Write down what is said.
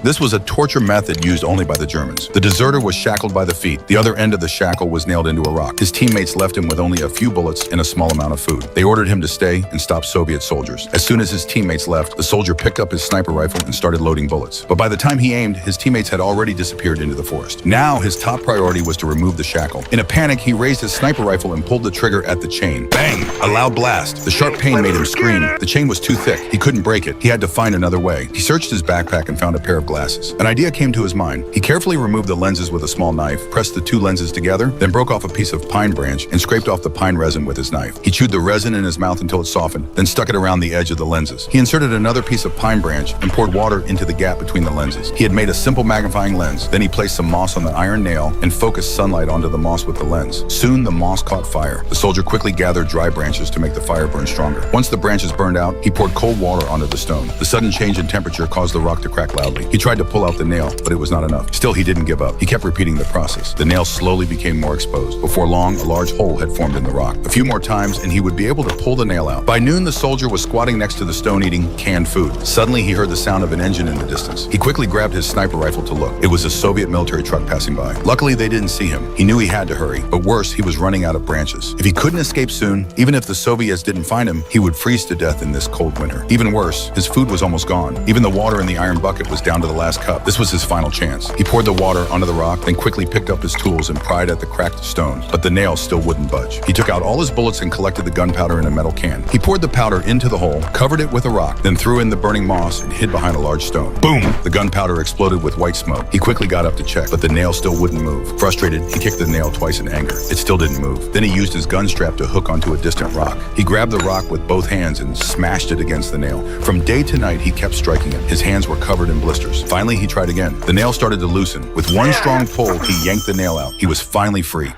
This was a torture method used only by the Germans. The deserter was shackled by the feet. The other end of the shackle was nailed into a rock. His teammates left him with only a few bullets and a small amount of food. They ordered him to stay and stop Soviet soldiers. As soon as his teammates left, the soldier picked up his sniper rifle and started loading bullets. But by the time he aimed, his teammates had already disappeared into the forest. Now his top priority was to remove the shackle. In a panic, he raised his sniper rifle and pulled the trigger at the chain. Bang! A loud blast. The sharp pain made him scream. The chain was too thick. He couldn't break it. He had to find another way. He searched his backpack and found a pair of glasses. An idea came to his mind. He carefully removed the lenses with a small knife, pressed the two lenses together, then broke off a piece of pine branch and scraped off the pine resin with his knife. He chewed the resin in his mouth until it softened, then stuck it around the edge of the lenses. He inserted another piece of pine branch and poured water into the gap between the lenses. He had made a simple magnifying lens. Then he placed some moss on the iron nail and focused sunlight onto the moss with the lens. Soon the moss caught fire. The soldier quickly gathered dry branches to make the fire burn stronger. Once the branches burned out, he poured cold water onto the stone. The sudden change in temperature caused the rock to crack loudly. He tried to pull out the nail, but it was not enough. Still, he didn't give up. He kept repeating the process. The nail slowly became more exposed. Before long, a large hole had formed in the rock. A few more times, and he would be able to pull the nail out. By noon, the soldier was squatting next to the stone eating canned food. Suddenly, he heard the sound of an engine in the distance. He quickly grabbed his sniper rifle to look. It was a Soviet military truck passing by. Luckily, they didn't see him. He knew he had to hurry, but worse, he was running out of branches. If he couldn't escape soon, even if the Soviets didn't find him, he would freeze to death in this cold winter. Even worse, his food was almost gone. Even the water in the iron bucket was down to the last cup. This was his final chance. He poured the water onto the rock, then quickly picked up his tools and pried at the cracked stone, but the nail still wouldn't budge. He took out all his bullets and collected the gunpowder in a metal can. He poured the powder into the hole, covered it with a rock, then threw in the burning moss and hid behind a large stone. Boom! The gunpowder exploded with white smoke. He quickly got up to check, but the nail still wouldn't move. Frustrated, he kicked the nail twice in anger. It still didn't move. Then he used his gun strap to hook onto a distant rock. He grabbed the rock with both hands and smashed it against the nail. From day to night, he kept striking it. His hands were covered in blisters. Finally, he tried again. The nail started to loosen. With one strong pull, he yanked the nail out. He was finally free.